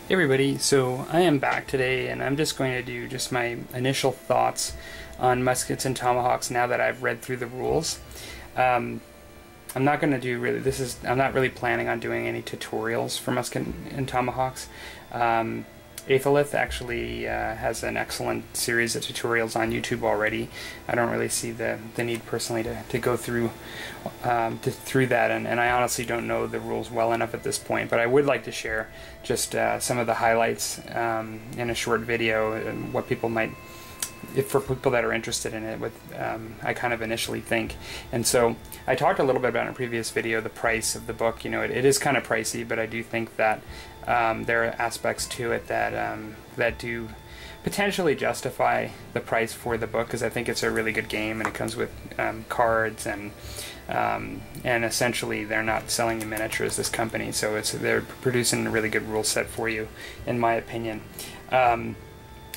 Hey everybody, so I am back today and I'm just going to do just my initial thoughts on Muskets and Tomahawks now that I've read through the rules. I'm not going to do I'm not really planning on doing any tutorials for Musket and Tomahawks. Aethelith actually has an excellent series of tutorials on YouTube already. I don't really see the need personally to go through that, and I honestly don't know the rules well enough at this point, but I would like to share just some of the highlights in a short video, and what people might, for people that are interested in it, what I kind of initially think. And so I talked a little bit about in a previous video the price of the book. You know, it is kind of pricey, but I do think that there are aspects to it that do potentially justify the price for the book, because I think it's a really good game and it comes with cards and essentially they're not selling you miniatures, this company, so they're producing a really good rule set for you, in my opinion.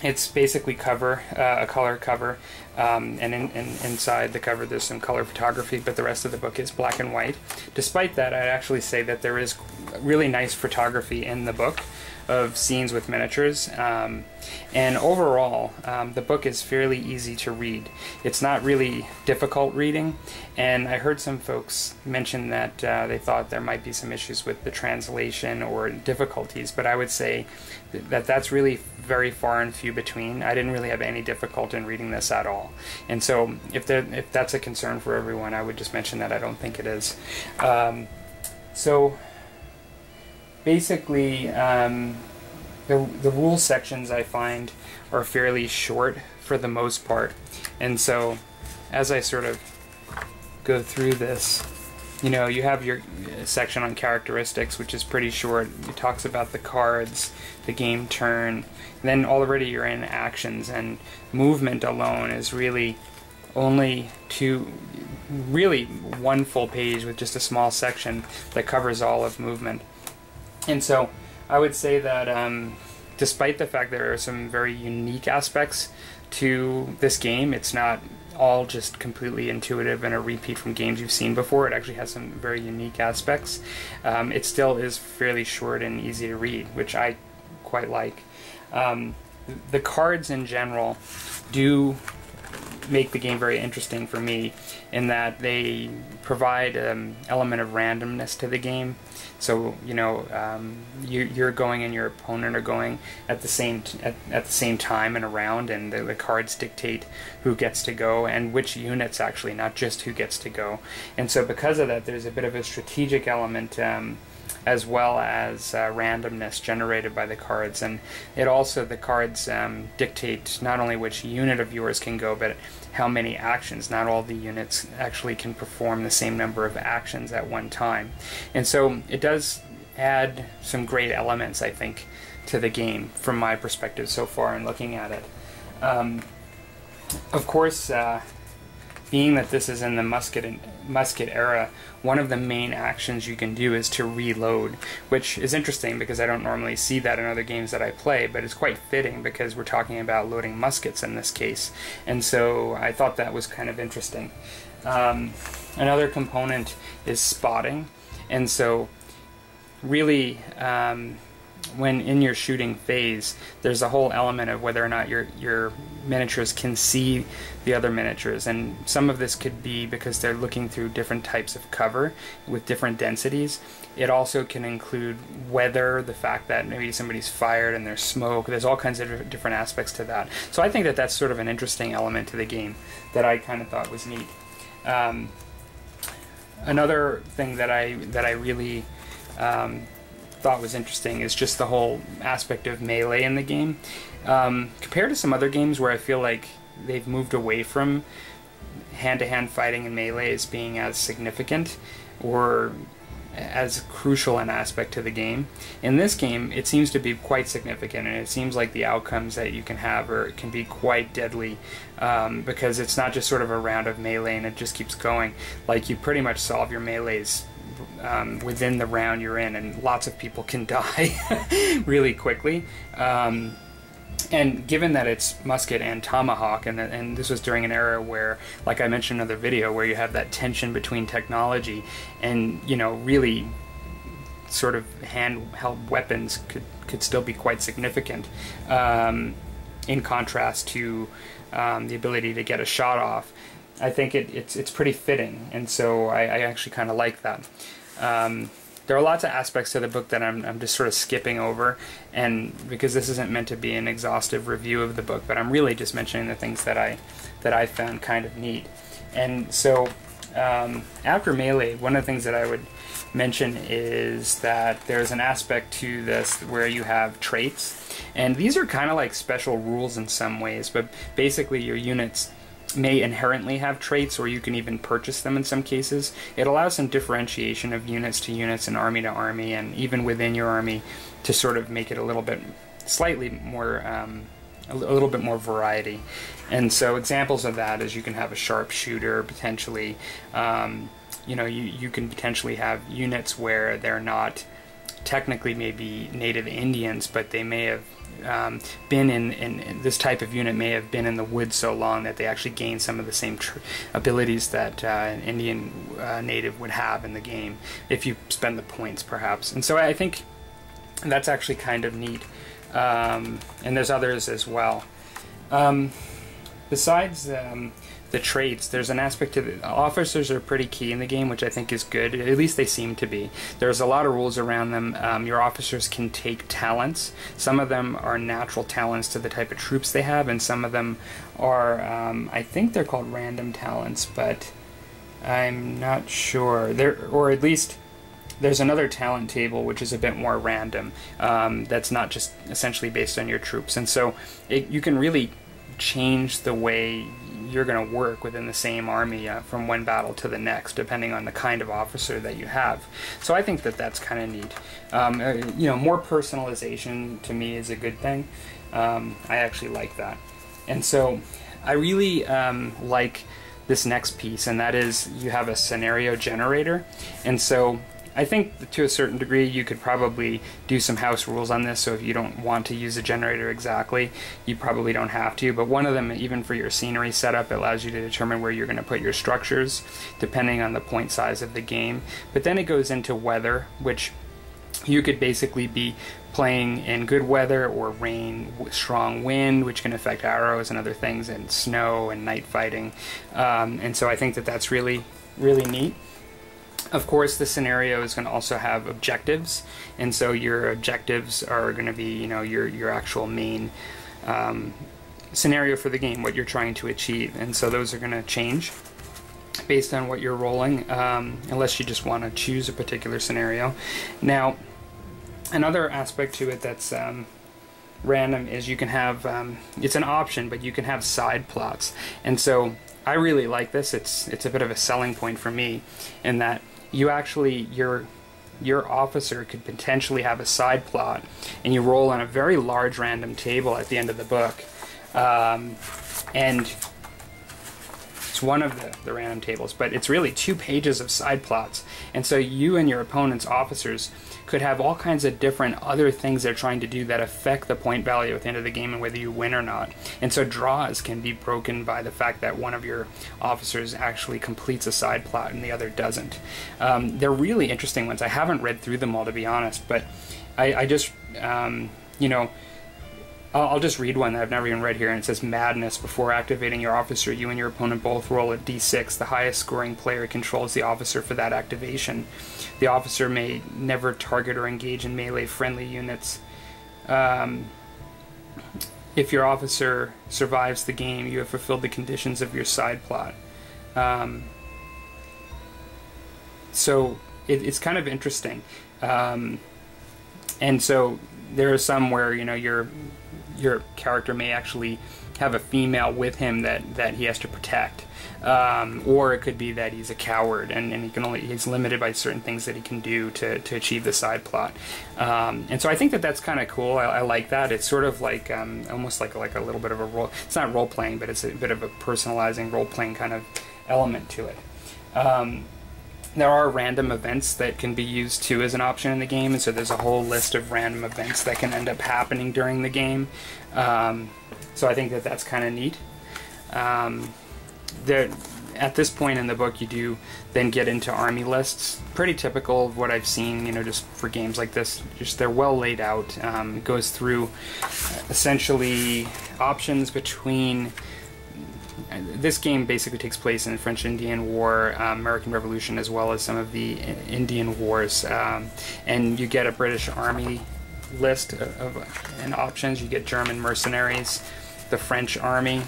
It's basically a color cover, and inside the cover there's some color photography, but the rest of the book is black and white. Despite that, I'd actually say that there is really nice photography in the book of scenes with miniatures, and overall the book is fairly easy to read. It's not really difficult reading, and I heard some folks mention that they thought there might be some issues with the translation or difficulties, but I would say that that's really very far and few between. I didn't really have any difficulty in reading this at all, and so if that's a concern for everyone, I would just mention that I don't think it is. So basically, the rule sections I find are fairly short for the most part, and so as I sort of go through this, you know, you have your section on characteristics, which is pretty short. It talks about the cards, the game turn, then already you're in actions, and movement alone is really only one full page with just a small section that covers all of movement. And so I would say that despite the fact there are some very unique aspects to this game, it's not all just completely intuitive and a repeat from games you've seen before. It actually has some very unique aspects. It still is fairly short and easy to read, which I quite like. The cards in general do make the game very interesting for me, in that they provide an element of randomness to the game. So, you know, you're going and your opponent are going at the same time in a round, and the cards dictate who gets to go and which units, actually, not just who gets to go. And so because of that, there's a bit of a strategic element, as well as randomness generated by the cards. And it also, the cards dictate not only which unit of yours can go, but how many actions. Not all the units actually can perform the same number of actions at one time. And so it does add some great elements, I think, to the game from my perspective so far in looking at it. Of course, being that this is in the musket era, one of the main actions you can do is to reload, which is interesting because I don't normally see that in other games that I play, but it's quite fitting because we're talking about loading muskets in this case, and so I thought that was kind of interesting. Another component is spotting, and so really when in your shooting phase, there's a whole element of whether or not your miniatures can see the other miniatures, and some of this could be because they're looking through different types of cover with different densities. It also can include weather, the fact that maybe somebody's fired and there's smoke. There's all kinds of different aspects to that. So I think that that's sort of an interesting element to the game that I kind of thought was neat. Another thing that I really thought was interesting is just the whole aspect of melee in the game. Compared to some other games where I feel like they've moved away from hand-to-hand fighting and melee as being as significant or as crucial an aspect to the game, in this game it seems to be quite significant, and it seems like the outcomes that you can have can be quite deadly, because it's not just sort of a round of melee and it just keeps going. Like, you pretty much solve your melees within the round you're in, and lots of people can die really quickly. And given that it's musket and tomahawk, and this was during an era where, like I mentioned in another video, where you have that tension between technology and, you know, really sort of handheld weapons could still be quite significant, in contrast to the ability to get a shot off. I think it's pretty fitting, and so I actually kind of like that. There are lots of aspects to the book that I'm just sort of skipping over, and because this isn't meant to be an exhaustive review of the book, but I'm really just mentioning the things that I found kind of neat. And so after Melee, one of the things that I would mention is that there's an aspect to this where you have traits, and these are kind of like special rules in some ways, but basically your units may inherently have traits, or you can even purchase them in some cases. It allows some differentiation of units to units and army to army, and even within your army, to sort of make it a little bit slightly more a little bit more variety. And so examples of that is you can have a sharpshooter potentially. You know, you can potentially have units where they're not technically maybe native Indians, but they may have been in this type of unit may have been in the woods so long that they actually gain some of the same abilities that an Indian native would have in the game if you spend the points, perhaps. And so I think that's actually kind of neat. And there's others as well. Besides the traits, there's an aspect to the officers are pretty key in the game, which I think is good. At least they seem to be. There's a lot of rules around them. Your officers can take talents. Some of them are natural talents to the type of troops they have, and some of them are, I think they're called random talents, but I'm not sure. Or at least there's another talent table which is a bit more random. That's not just essentially based on your troops, and so you can really change the way you're going to work within the same army from one battle to the next, depending on the kind of officer that you have. So I think that that's kind of neat. You know, more personalization to me is a good thing. I actually like that. And so I really like this next piece, and that is you have a scenario generator. And so I think to a certain degree you could probably do some house rules on this, so if you don't want to use a generator exactly, you probably don't have to, but one of them, even for your scenery setup, allows you to determine where you're going to put your structures depending on the point size of the game. But then it goes into weather, which you could basically be playing in good weather or rain, strong wind, which can affect arrows and other things, and snow and night fighting. And so I think that that's really, really neat. Of course, the scenario is going to also have objectives, and so your objectives are going to be, you know, your actual main scenario for the game, what you're trying to achieve, and so those are going to change based on what you're rolling, unless you just want to choose a particular scenario. Now, another aspect to it that's random is you can have, it's an option, but you can have side plots, and so I really like this. It's a bit of a selling point for me, in that you actually, your officer could potentially have a side plot, and you roll on a very large random table at the end of the book, and it's one of the random tables, but it's really 2 pages of side plots, and so you and your opponent's officers could have all kinds of different other things they're trying to do that affect the point value at the end of the game and whether you win or not. And so draws can be broken by the fact that one of your officers actually completes a side plot and the other doesn't. They're really interesting ones. I haven't read through them all, to be honest, but I just, you know, I'll just read one that I've never even read here, and it says, Madness. Before activating your officer, you and your opponent both roll a d6. The highest scoring player controls the officer for that activation. The officer may never target or engage in melee friendly units. If your officer survives the game, you have fulfilled the conditions of your side plot. So it's kind of interesting. And so there are some where, you know, your character may actually have a female with him that he has to protect, or it could be that he's a coward and he's limited by certain things that he can do to achieve the side plot. And so I think that's kind of cool. I like that. It's sort of like almost like a little bit of a role. It's not role playing, but it's a bit of a personalizing role playing kind of element to it. There are random events that can be used too as an option in the game, and so there's a whole list of random events that can end up happening during the game. So I think that's kind of neat. at this point in the book, you do then get into army lists. Pretty typical of what I've seen, you know, just for games like this. Just they're well laid out. It goes through essentially options between. This game basically takes place in the French Indian War, American Revolution, as well as some of the Indian Wars. And you get a British Army list and options. You get German mercenaries, the French Army.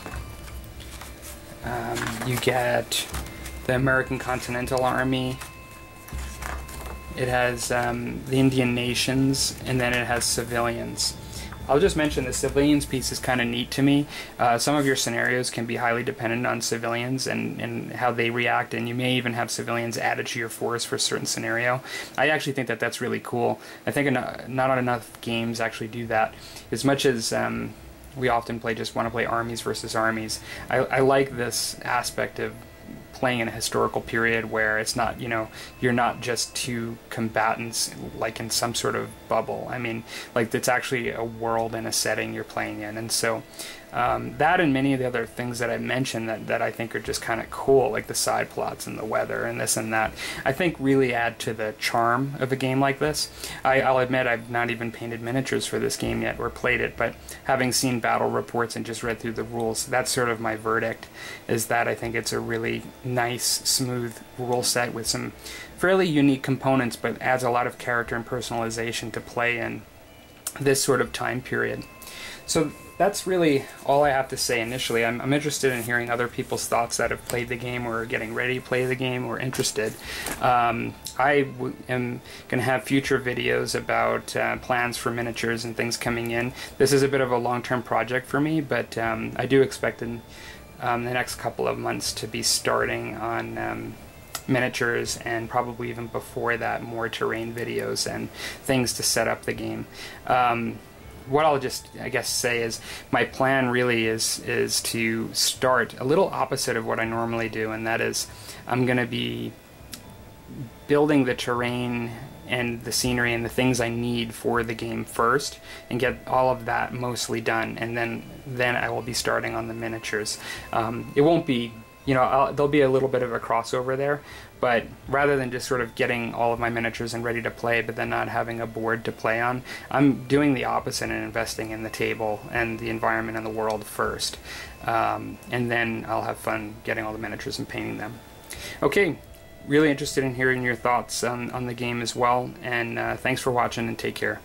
You get the American Continental Army. It has the Indian nations, and then it has civilians. I'll just mention the civilians piece is kind of neat to me. Some of your scenarios can be highly dependent on civilians and how they react, and you may even have civilians added to your force for a certain scenario. I actually think that that's really cool. I think not enough games actually do that. As much as we often just want to play armies versus armies, I like this aspect of playing in a historical period where it's not, you know, you're not just two combatants like in some sort of bubble. I mean, like, it's actually a world and a setting you're playing in. And so that and many of the other things that I mentioned that I think are just kind of cool, like the side plots and the weather and this and that, I think really add to the charm of a game like this. I'll admit I've not even painted miniatures for this game yet or played it, but having seen battle reports and just read through the rules, that's sort of my verdict, is that I think it's a really nice, smooth rule set with some fairly unique components, but adds a lot of character and personalization to play in this sort of time period. So that's really all I have to say initially. I'm interested in hearing other people's thoughts that have played the game or are getting ready to play the game or interested. I am going to have future videos about plans for miniatures and things coming in. This is a bit of a long-term project for me, but I do expect in the next couple of months to be starting on miniatures, and probably even before that more terrain videos and things to set up the game. What I'll just, I guess, say is my plan really is to start a little opposite of what I normally do, and that is I'm going to be building the terrain and the scenery and the things I need for the game first, and get all of that mostly done, and then I will be starting on the miniatures. It won't be, you know, there'll be a little bit of a crossover there, but rather than just sort of getting all of my miniatures and ready to play but then not having a board to play on, I'm doing the opposite and investing in the table and the environment and the world first. And then I'll have fun getting all the miniatures and painting them. Okay, really interested in hearing your thoughts on the game as well, and thanks for watching, and take care.